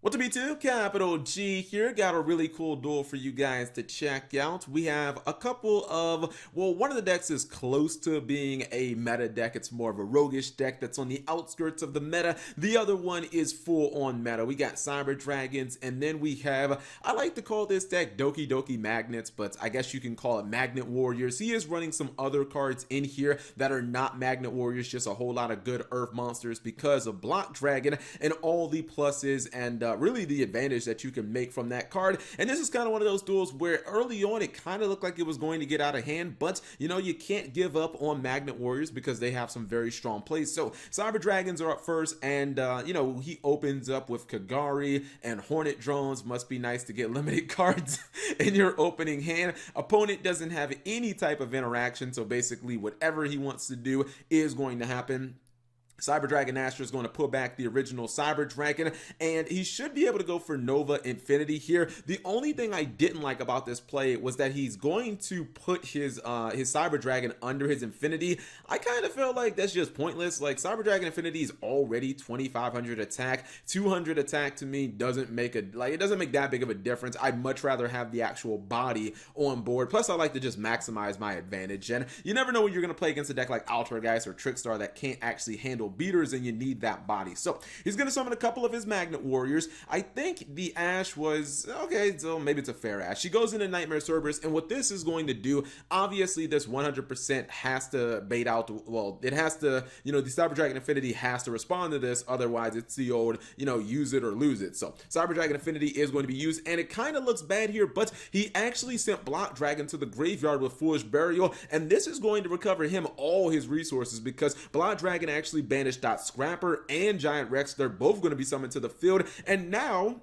What to be to? Capital G here. Got a really cool duel for you guys to check out. We have a couple of, well, one of the decks is close to being a meta deck. It's more of a roguish deck that's on the outskirts of the meta. The other one is full on meta. We got Cyber Dragons, and then we have, I like to call this deck Doki Doki Magnets, but I guess you can call it Magnet Warriors. He is running some other cards in here that are not Magnet Warriors, just a whole lot of good Earth monsters because of Block Dragon and all the pluses and really the advantage that you can make from that card. And this is kind of one of those duels where early on it kind of looked like it was going to get out of hand, but you know, you can't give up on Magnet Warriors because they have some very strong plays. So Cyber Dragons are up first, and you know, he opens up with Kagari and Hornet Drones. Must be nice to get limited cards in your opening hand. Opponent doesn't have any type of interaction, so basically whatever he wants to do is going to happen. Cyber Dragon Astra is going to pull back the original Cyber Dragon, and he should be able to go for Nova Infinity here. The only thing I didn't like about this play was that he's going to put his Cyber Dragon under his Infinity. I kind of feel like that's just pointless. Like, Cyber Dragon Infinity is already 2500 attack. 200 attack to me doesn't make it doesn't make that big of a difference. I'd much rather have the actual body on board. Plus, I like to just maximize my advantage, and you never know when you're going to play against a deck like Altergeist or Trickstar that can't actually handle beaters, and you need that body. So he's going to summon a couple of his Magnet Warriors. I think the Ash was okay, so maybe it's a fair Ash. She goes into Nightmare Cerberus, and what this is going to do, obviously this 100% has to bait out, well, it has to, you know, the Cyber Dragon Infinity has to respond to this, otherwise it's the old, you know, use it or lose it. So Cyber Dragon Infinity is going to be used, and it kind of looks bad here, but he actually sent Block Dragon to the graveyard with Foolish Burial, and this is going to recover him all his resources because Block Dragon actually banished Scrapper and Giant Rex. They're both going to be summoned to the field, and now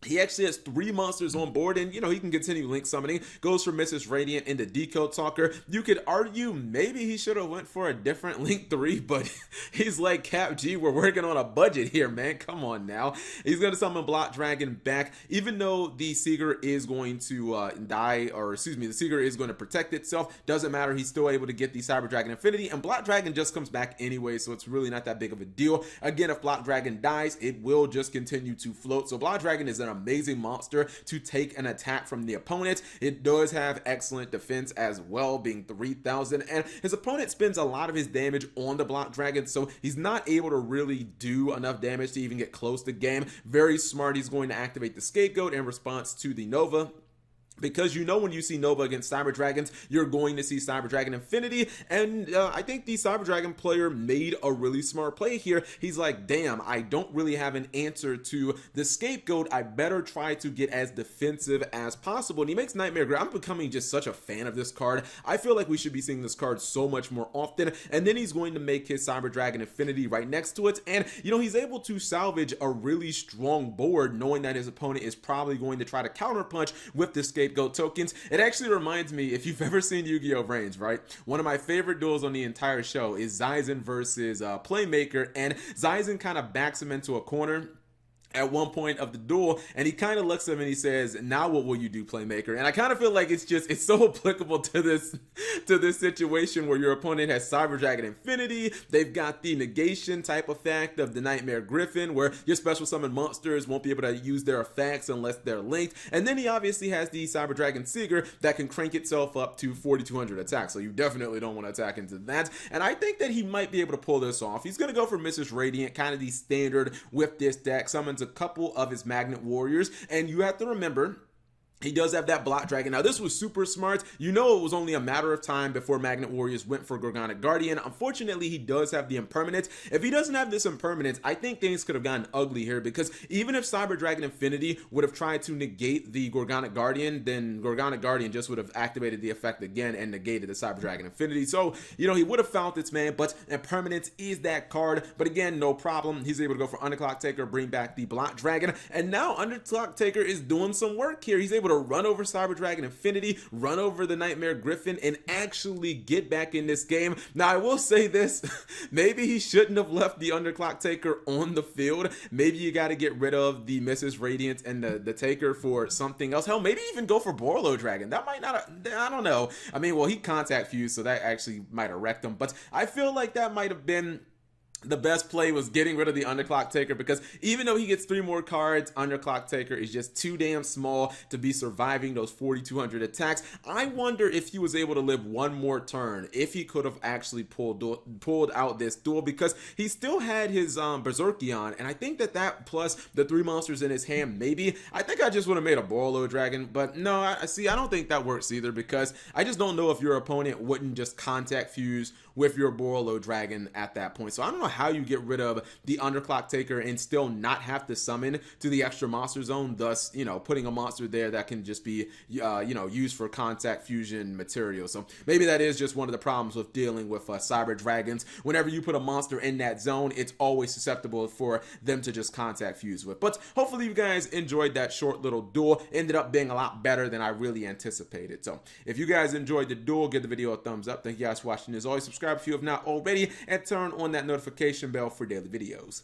he actually has 3 monsters on board, and you know, he can continue link summoning. Goes for Mrs. Radiant into Decode Talker. You could argue maybe he should have went for a different link 3, but he's like, Cap G, we're working on a budget here, man. Come on now. He's going to summon Block Dragon back, even though the Seeger is going to die, or excuse me, the Seeger is going to protect itself. Doesn't matter. He's still able to get the Cyber Dragon Infinity, and Block Dragon just comes back anyway, so it's really not that big of a deal. Again, if Block Dragon dies, it will just continue to float. So Block Dragon is an amazing monster to take an attack from the opponent. It does have excellent defense as well, being 3000, and his opponent spends a lot of his damage on the Block Dragon, so he's not able to really do enough damage to even get close to game. Very smart. He's going to activate the Scapegoat in response to the Nova, because you know, when you see Nova against Cyber Dragons, you're going to see Cyber Dragon Infinity, and I think the Cyber Dragon player made a really smart play here. He's like, damn, I don't really have an answer to the Scapegoat. I better try to get as defensive as possible, and he makes Nightmare Grave. I'm becoming just such a fan of this card. I feel like we should be seeing this card so much more often, and then he's going to make his Cyber Dragon Infinity right next to it, and you know, he's able to salvage a really strong board, knowing that his opponent is probably going to try to counterpunch with the Scapegoat tokens. It actually reminds me, if you've ever seen Yu-Gi-Oh! Reigns, right? One of my favorite duels on the entire show is Zyzen versus Playmaker, and Zyzen kind of backs him into a corner at one point of the duel, and he kind of looks at him and he says, now what will you do, Playmaker? And I kind of feel like it's so applicable to this situation where your opponent has Cyber Dragon Infinity. They've got the negation type effect of the Nightmare Griffin, where your special summon monsters won't be able to use their effects unless they're linked, and then he obviously has the Cyber Dragon Seeger that can crank itself up to 4200 attack, so you definitely don't want to attack into that, and I think that he might be able to pull this off. He's going to go for Mrs. Radiant, kind of the standard with this deck, summons a couple of his Magnet Warriors, and you have to remember, he does have that Block Dragon. Now, this was super smart. You know, it was only a matter of time before Magnet Warriors went for Gorgonic Guardian. Unfortunately, he does have the Impermanence. If he doesn't have this Impermanence, I think things could have gotten ugly here, because even if Cyber Dragon Infinity would have tried to negate the Gorgonic Guardian, then Gorgonic Guardian just would have activated the effect again and negated the Cyber Dragon Infinity. So, you know, he would have found its man, but Impermanence is that card. But again, no problem. He's able to go for Underclock Taker, bring back the Block Dragon, and now Underclock Taker is doing some work here. He's able to run over Cyber Dragon Infinity, run over the Nightmare Griffin, and actually get back in this game. Now, I will say this, maybe he shouldn't have left the Underclock Taker on the field. Maybe you got to get rid of the Mrs. Radiant and the Taker for something else. Hell, maybe even go for Borlo Dragon. That might not, I don't know. I mean, well, he contact fused, so that actually might have wrecked him, but I feel like that might have been the best play was getting rid of the Underclock Taker, because even though he gets 3 more cards, Underclock Taker is just too damn small to be surviving those 4,200 attacks. I wonder if he was able to live 1 more turn, if he could have actually pulled out this duel, because he still had his Berserkion, and I think that plus the 3 monsters in his hand, maybe, I think I just would have made a Borreload Dragon, but no, I don't think that works either, because I just don't know if your opponent wouldn't just contact fuse with your Borreload Dragon at that point. So I don't know how you get rid of the Underclock Taker and still not have to summon to the extra monster zone, thus, you know, putting a monster there that can just be, you know, used for contact fusion material. So maybe that is just one of the problems with dealing with Cyber Dragons. Whenever you put a monster in that zone, it's always susceptible for them to just contact fuse with. But hopefully you guys enjoyed that short little duel. Ended up being a lot better than I really anticipated. So if you guys enjoyed the duel, give the video a thumbs up. Thank you guys for watching. As always, subscribe if you have not already, and turn on that notification bell for daily videos.